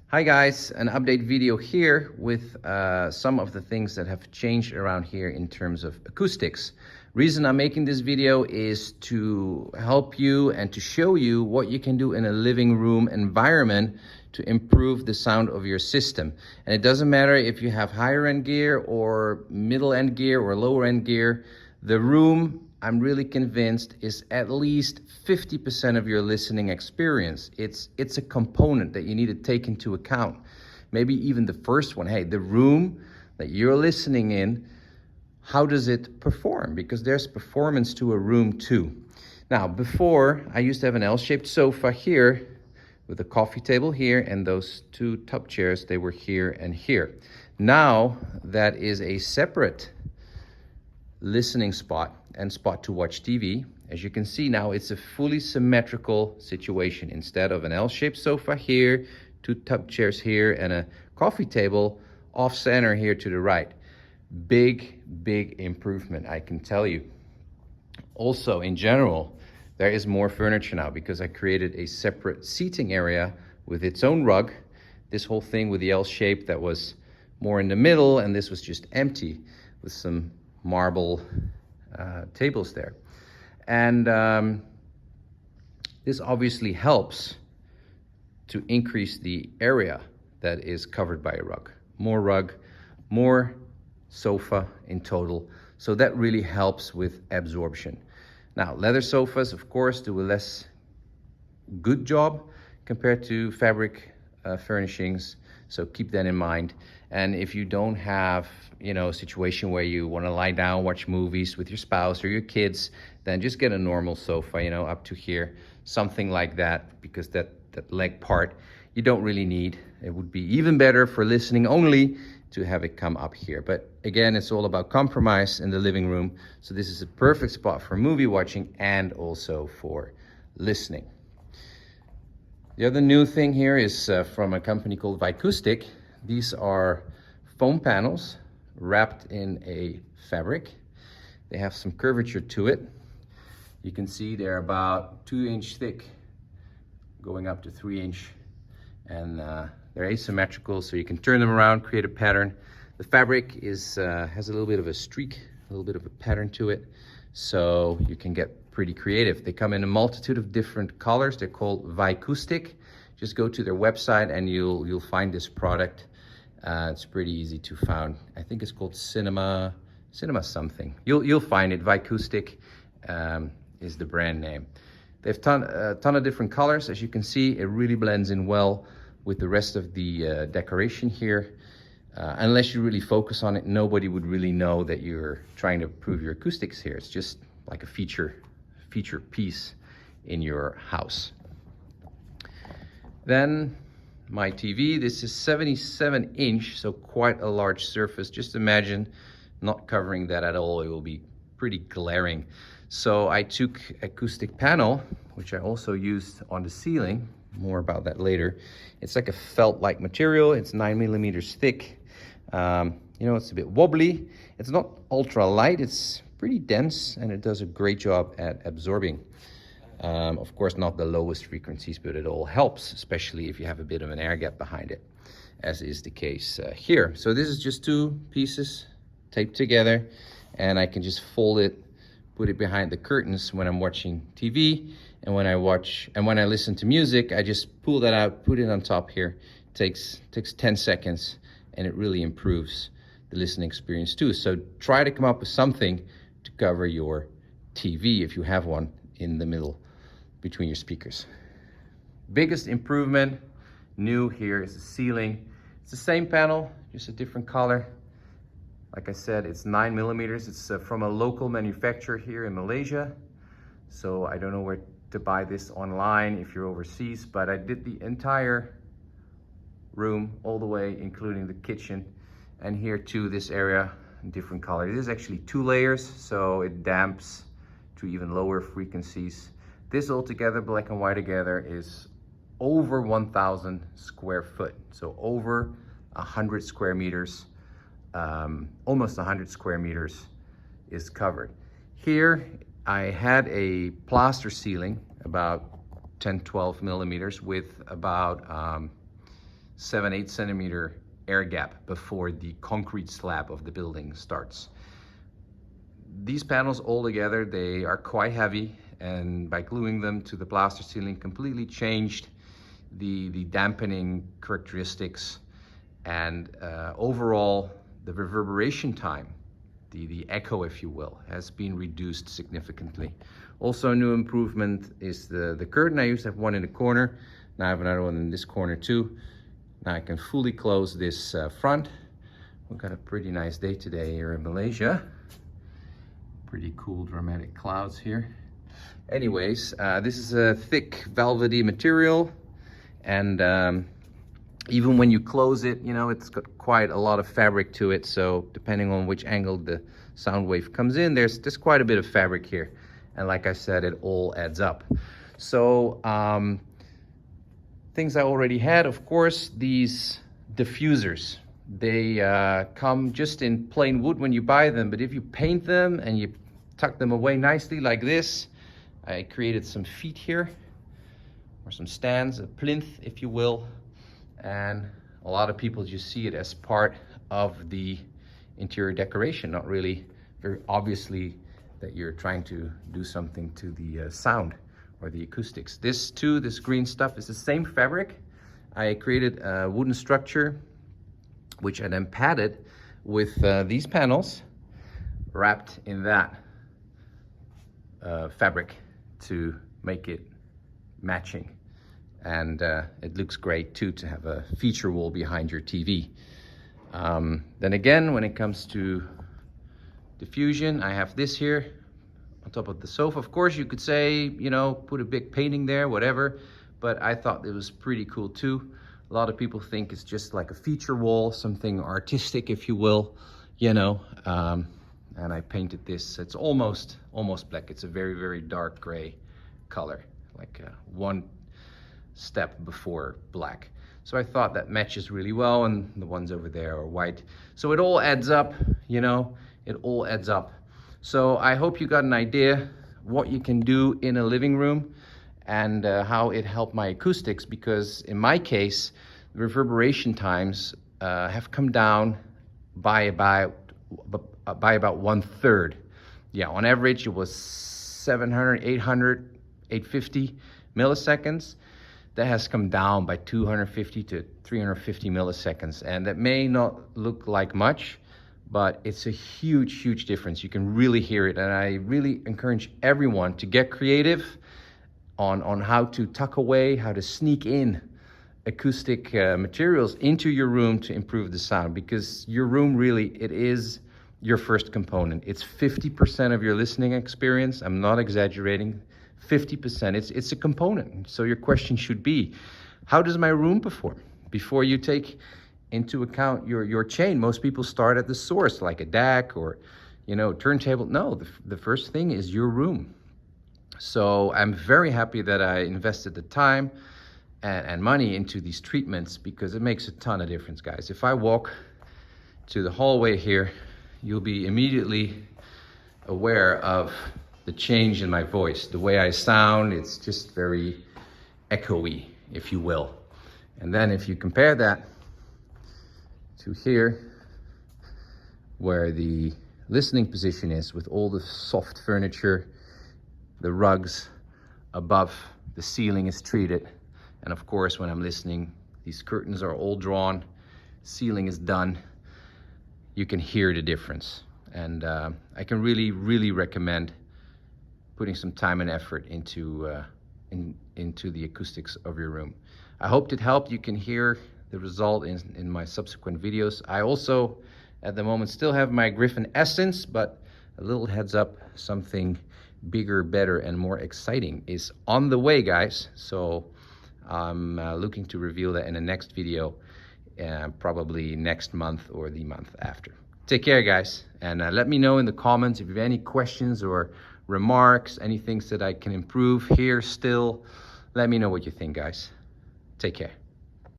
Hi guys, an update video here with some of the things that have changed around here in terms of acoustics. Reason I'm making this video is to help you and to show you what you can do in a living room environment to improve the sound of your system. And it doesn't matter if you have higher end gear or middle end gear or lower end gear. The room, I'm really convinced, is at least 50% of your listening experience. It's a component that you need to take into account. Maybe even the first one, hey, the room that you're listening in, how does it perform? Because there's performance to a room too. Now, before, I used to have an L-shaped sofa here with a coffee table here, and those two top chairs, they were here and here. Now, that is a separate listening spot and spot to watch TV. As you can see now, it's a fully symmetrical situation. Instead of an L-shaped sofa here, two top chairs here, and a coffee table off center here to the right. Big improvement, I can tell you. Also, in general, there is more furniture now because I created a separate seating area with its own rug. This whole thing with the L shape that was more in the middle, and this was just empty with some marble tables there. And this obviously helps to increase the area that is covered by a rug. More sofa in total. So that really helps with absorption. Now, leather sofas, of course, do a less good job compared to fabric furnishings. So keep that in mind. And if you don't have, a situation where you want to lie down, watch movies with your spouse or your kids, then just get a normal sofa, up to here, something like that, because that leg part you don't really need. It would be even better for listening only to have it come up here. But again, it's all about compromise in the living room. So this is a perfect spot for movie watching and also for listening. The other new thing here is from a company called Acoustic. These are foam panels wrapped in a fabric. They have some curvature to it. You can see they're about 2-inch thick, going up to 3-inch, and they're asymmetrical, so you can turn them around, create a pattern. The fabric is has a little bit of a streak, a little bit of a pattern to it, so you can get pretty creative. They come in a multitude of different colors. They're called Acoustic. Just go to their website and you'll find this product. It's pretty easy to find. I think it's called Cinema something. You'll find it. Acoustic is the brand name. They have a ton of different colors. As you can see, it really blends in well with the rest of the decoration here. Unless you really focus on it, nobody would really know that you're trying to improve your acoustics here. It's just like a feature piece in your house. Then my TV, this is 77-inch, so quite a large surface. Just imagine not covering that at all. It will be pretty glaring. So I took acoustic panel, which I also used on the ceiling. More about that later. It's like a felt-like material. It's 9 millimeters thick. It's a bit wobbly. It's not ultra light. It's pretty dense, and it does a great job at absorbing. Of course, not the lowest frequencies, but it all helps, especially if you have a bit of an air gap behind it, as is the case here. So this is just two pieces taped together, and I can just fold it, put it behind the curtains when I'm watching TV, and when I listen to music, I just pull that out, put it on top here. Takes 10 seconds, and it really improves the listening experience too. So try to come up with something to cover your TV if you have one in the middle between your speakers. Biggest improvement new here is the ceiling. It's the same panel, just a different color. Like I said, it's 9 millimeters. It's from a local manufacturer here in Malaysia. So I don't know where to buy this online if you're overseas, but I did the entire room all the way, including the kitchen, and here too, this area in different colors. This is actually 2 layers, so it damps to even lower frequencies. This altogether, black and white together, is over 1,000 square foot. So over 100 square meters, almost 100 square meters is covered. Here, I had a plaster ceiling, about 10-12 millimeters with about 7-8 centimeter air gap before the concrete slab of the building starts. These panels all together, they are quite heavy, and by gluing them to the plaster ceiling completely changed the dampening characteristics, and overall the reverberation time, the echo if you will, has been reduced significantly. Also a new improvement is the curtain. I used to have one in the corner, now I have another one in this corner too. Now I can fully close this front. We've got a pretty nice day today here in Malaysia. Pretty cool dramatic clouds here. Anyways, this is a thick velvety material, and even when you close it, you know, it's got quite a lot of fabric to it. So depending on which angle the sound wave comes in, there's quite a bit of fabric here. And like I said, it all adds up. So things I already had, of course, these diffusers. They come just in plain wood when you buy them, but if you paint them and you tuck them away nicely like this, I created some feet here, or some stands, a plinth if you will, and a lot of people just see it as part of the interior decoration, not really very obviously that you're trying to do something to the sound or the acoustics. This too, this green stuff, is the same fabric. I created a wooden structure which I then padded with these panels wrapped in that fabric to make it matching. And it looks great too to have a feature wall behind your TV. Then again, when it comes to diffusion, I have this here on top of the sofa. Of course, you could say, you know, put a big painting there, whatever, but I thought it was pretty cool too. A lot of people think it's just like a feature wall, something artistic, if you will, you know. And I painted this. It's almost black. It's a very, very dark gray color, like one step before black. So I thought that matches really well, and the ones over there are white. So it all adds up, you know, it all adds up. So I hope you got an idea what you can do in a living room and how it helped my acoustics, because in my case, the reverberation times have come down by about 1/3. Yeah, on average it was 700, 800, 850 milliseconds. That has come down by 250 to 350 milliseconds. And that may not look like much, but it's a huge, huge difference. You can really hear it. And I really encourage everyone to get creative on how to tuck away, how to sneak in acoustic materials into your room to improve the sound, because your room really, it is your first component. It's 50% of your listening experience. I'm not exaggerating. 50%, it's a component. So your question should be, how does my room perform? Before you take into account your chain, most people start at the source, like a DAC or, you know, turntable. No, the first thing is your room. So I'm very happy that I invested the time and money into these treatments, because it makes a ton of difference, guys. If I walk to the hallway here, you'll be immediately aware of the change in my voice, the way I sound. It's just very echoey, if you will. And then if you compare that to here, where the listening position is, with all the soft furniture, the rugs above the ceiling is treated. And of course, when I'm listening, these curtains are all drawn, ceiling is done. You can hear the difference. And I can really, really recommend putting some time and effort into the acoustics of your room. I hope it helped. You can hear the result in my subsequent videos. I also, at the moment, still have my Gryphon Essence, but a little heads up, something bigger, better, and more exciting is on the way, guys. So I'm looking to reveal that in the next video, probably next month or the month after. Take care, guys, and let me know in the comments if you have any questions or remarks, any things that I can improve here still. Let me know what you think, guys. Take care.